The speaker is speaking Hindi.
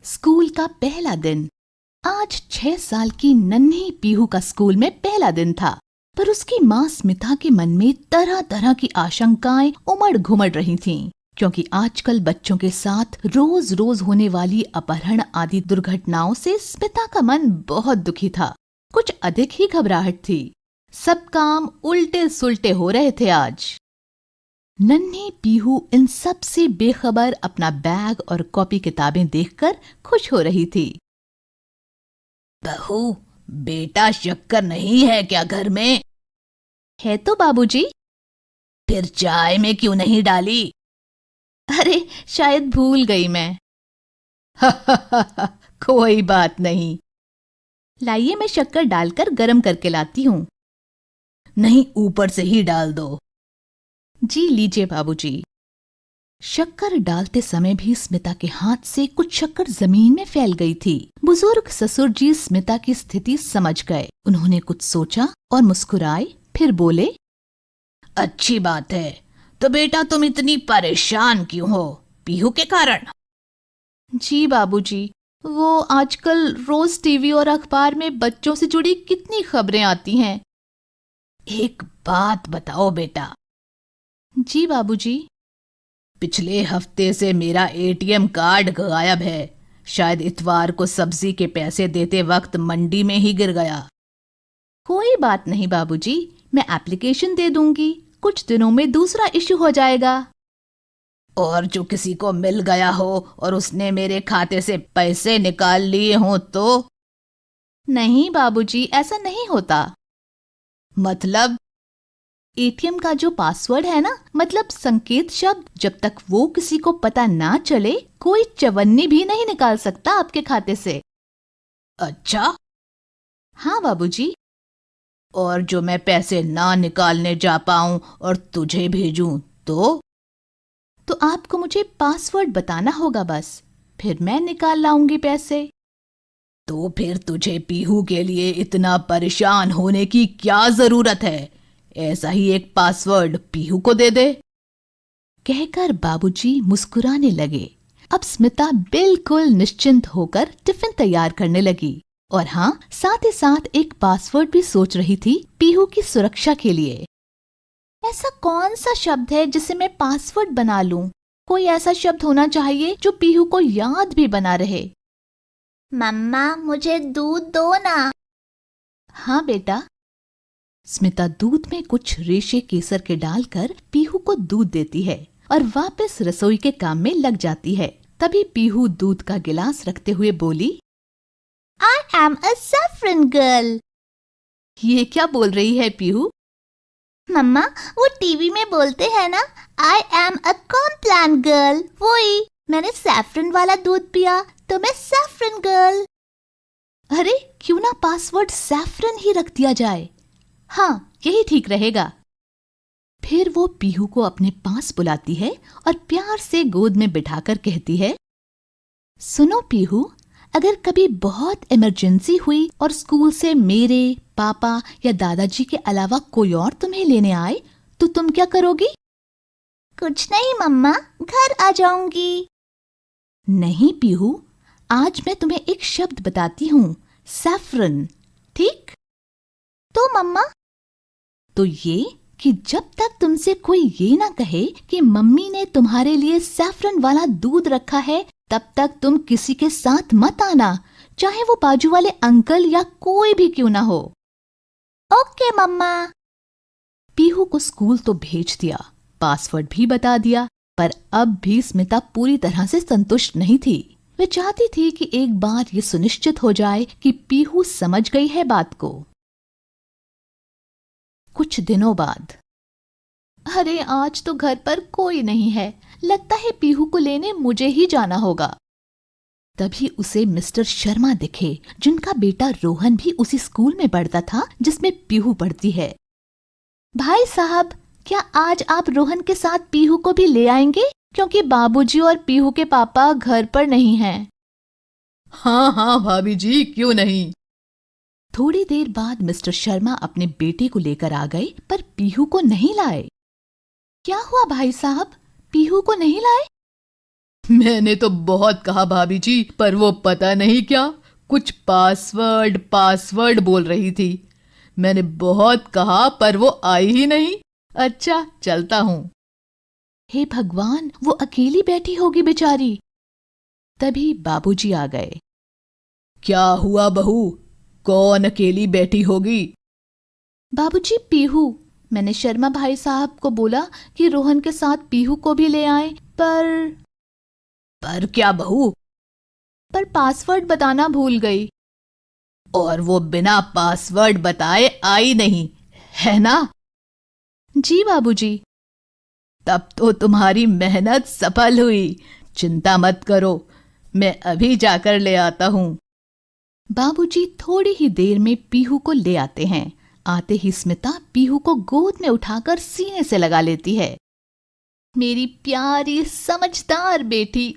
स्कूल का पहला दिन। आज 6 साल की नन्ही पीहू का स्कूल में पहला दिन था, पर उसकी माँ स्मिता के मन में तरह तरह की आशंकाएं उमड़ घुमड़ रही थीं, क्योंकि आजकल बच्चों के साथ रोज रोज होने वाली अपहरण आदि दुर्घटनाओं से स्मिता का मन बहुत दुखी था। कुछ अधिक ही घबराहट थी। सब काम उल्टे सुलटे हो रहे थे आज। नन्ही पीहू इन सब से बेखबर अपना बैग और कॉपी किताबें देखकर खुश हो रही थी। बहू, बेटा शक्कर नहीं है क्या घर में? है तो बाबूजी। फिर चाय में क्यों नहीं डाली? अरे शायद भूल गई मैं। कोई बात नहीं। लाइए मैं शक्कर डालकर गरम करके लाती हूँ। नहीं, ऊपर से ही डाल दो। जी लीजिए बाबूजी। शक्कर डालते समय भी स्मिता के हाथ से कुछ शक्कर जमीन में फैल गई थी। बुजुर्ग ससुर जी स्मिता की स्थिति समझ गए। उन्होंने कुछ सोचा और मुस्कुराए, फिर बोले, अच्छी बात है। तो बेटा तुम इतनी परेशान क्यों हो? पीहू के कारण? जी बाबूजी, वो आजकल रोज टीवी और अखबार में बच्चों से जुड़ी कितनी खबरें आती हैं। एक बात बताओ बेटा। जी बाबूजी। पिछले हफ्ते से मेरा एटीएम कार्ड गायब है। शायद इतवार को सब्जी के पैसे देते वक्त मंडी में ही गिर गया। कोई बात नहीं बाबूजी, मैं एप्लीकेशन दे दूंगी। कुछ दिनों में दूसरा इशू हो जाएगा। और जो किसी को मिल गया हो और उसने मेरे खाते से पैसे निकाल लिए हो तो? नहीं बाबूजी, ऐसा नहीं होता। मतलब? एटीएम का जो पासवर्ड है ना, मतलब संकेत शब्द, जब तक वो किसी को पता ना चले, कोई चवन्नी भी नहीं निकाल सकता आपके खाते से। अच्छा। हाँ बाबूजी। और जो मैं पैसे ना निकालने जा पाऊं और तुझे भेजूं तो? तो आपको मुझे पासवर्ड बताना होगा बस, फिर मैं निकाल लाऊंगी पैसे। तो फिर तुझे पीहू के लिए इतना परेशान होने की क्या जरूरत है? ऐसा ही एक पासवर्ड पीहू को दे दे। कहकर बाबूजी मुस्कुराने लगे। अब स्मिता बिल्कुल निश्चिंत होकर टिफिन तैयार करने लगी और हाँ, साथ ही साथ एक पासवर्ड भी सोच रही थी पीहू की सुरक्षा के लिए। ऐसा कौन सा शब्द है जिसे मैं पासवर्ड बना लूं? कोई ऐसा शब्द होना चाहिए जो पीहू को याद भी बना रहे। मम्मा, मुझे दूध दो ना। हाँ बेटा। स्मिता दूध में कुछ रेशे केसर के डालकर पीहू को दूध देती है और वापस रसोई के काम में लग जाती है। तभी पीहू दूध का गिलास रखते हुए बोली, I am a saffron girl। ये क्या बोल रही है पीहू? मम्मा, वो टीवी में बोलते हैं ना, I am a Complan girl. वही, मैंने सैफरन वाला दूध पिया तो मैं सैफरन गर्ल। अरे क्यों ना पासवर्ड सैफरन ही रख दिया जाए। हाँ, यही ठीक रहेगा। फिर वो पीहू को अपने पास बुलाती है और प्यार से गोद में बिठाकर कहती है, सुनो पीहू, अगर कभी बहुत इमरजेंसी हुई और स्कूल से मेरे पापा या दादाजी के अलावा कोई और तुम्हें लेने आए तो तुम क्या करोगी? कुछ नहीं मम्मा, घर आ जाऊंगी। नहीं पीहू, आज मैं तुम्हें एक शब्द बताती हूँ, सैफरन, ठीक? तो मम्मा? तो ये कि जब तक तुमसे कोई ये ना कहे कि मम्मी ने तुम्हारे लिए सैफरन वाला दूध रखा है, तब तक तुम किसी के साथ मत आना, चाहे वो बाजू वाले अंकल या कोई भी क्यों ना हो। ओके मम्मा। पीहू को स्कूल तो भेज दिया, पासवर्ड भी बता दिया, पर अब भी स्मिता पूरी तरह से संतुष्ट नहीं थी। वे चाहती थी कि एक बार ये सुनिश्चित हो जाए कि पीहू समझ गई है बात को। कुछ दिनों बाद, अरे आज तो घर पर कोई नहीं है, लगता है पीहू को लेने मुझे ही जाना होगा। तभी उसे मिस्टर शर्मा दिखे, जिनका बेटा रोहन भी उसी स्कूल में पढ़ता था जिसमें पीहू पढ़ती है। भाई साहब, क्या आज आप रोहन के साथ पीहू को भी ले आएंगे, क्योंकि बाबूजी और पीहू के पापा घर पर नहीं हैं। हाँ हाँ भाभी जी, क्यों नहीं। थोड़ी देर बाद मिस्टर शर्मा अपने बेटे को लेकर आ गए, पर पीहू को नहीं लाए। क्या हुआ भाई साहब, पीहू को नहीं लाए? मैंने तो बहुत कहा भाभी जी, पर वो पता नहीं क्या कुछ पासवर्ड पासवर्ड बोल रही थी। मैंने बहुत कहा पर वो आई ही नहीं। अच्छा, चलता हूँ। हे भगवान, वो अकेली बैठी होगी बेचारी। तभी बाबूजी आ गए। क्या हुआ बहू, कौन अकेली बैठी होगी? बाबूजी, पीहू। मैंने शर्मा भाई साहब को बोला कि रोहन के साथ पीहू को भी ले आए, पर क्या बहू? पर पासवर्ड बताना भूल गई। और वो बिना पासवर्ड बताए आई नहीं, है ना? जी बाबूजी। तब तो तुम्हारी मेहनत सफल हुई। चिंता मत करो, मैं अभी जाकर ले आता हूँ। बाबूजी थोड़ी ही देर में पीहू को ले आते हैं। आते ही स्मिता पीहू को गोद में उठाकर सीने से लगा लेती है। मेरी प्यारी समझदार बेटी।